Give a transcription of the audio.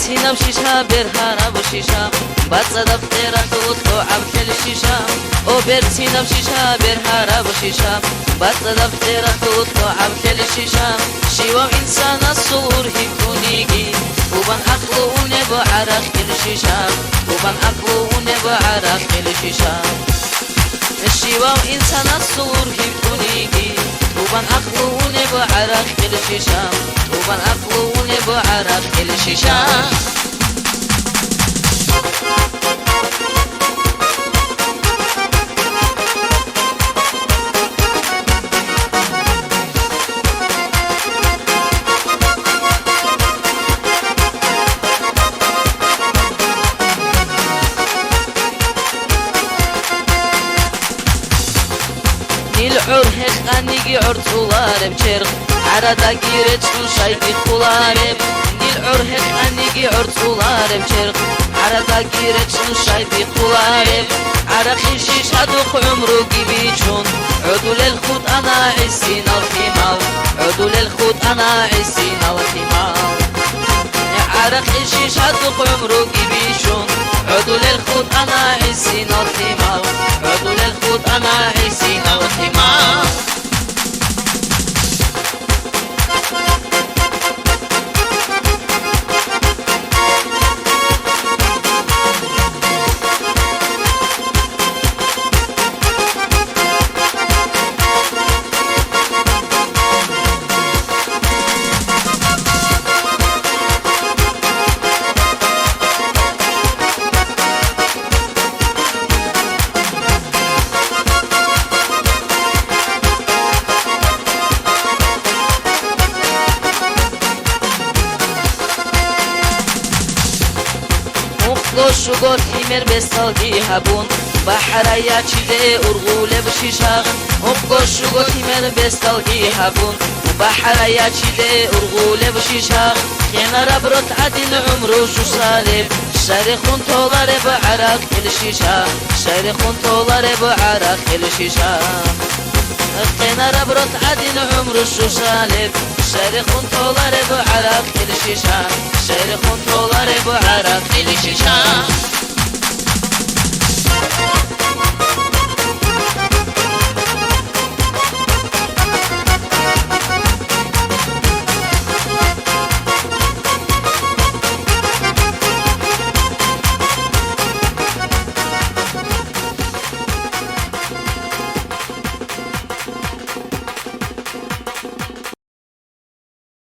وبرسينا وشيشة برهارة وشيشة بتصدف تيران تغطو عبد الشيشة وبرسينا وشيشة برهارة وشيشة بتصدف تيران تغطو عبد الشيشة شيوا إنسان الصور هيكونيجي وبن أقلو ونبو عرق الشيشة وبن أقلو ونبو عرق الشيشة الشيوا إنسان الصور هيكونيجي وبن أقلو ونبو عرق الشيشة وبن أقلو ونبو عرق الشيشة العرهق أنيجي عرطولارب شرق عردا جيرت شايفي طولارب العرهق أنيجي عرطولارب شرق عردا جيرت شايفي طولارب عرقي شيش هدوق عمرو جيبيشون عدو للخوت أنا عسين الخمال عدو للخوت أنا عسين الخمال عرقي شيش هدوق عمرو جيبيشون عدو للخوت أنا عسين الخمال عدو للخوت أنا عسين الخمال شغل خمر بستالجي هبون بحر يا چیده ارغوله بشیشا ابگو شغل خمر بستالجي هبون بحر يا چیده ارغوله بشیشا کنار برات عدل عمرو شو سالب شهر خون تولاره بعرق الشیشا شهر خون تولاره بعرق الشیشا کنار برات عدل عمرو شو سالب شهر خون تولاره بعرق الشیشا شهر خون تولاره بعرق الشیشا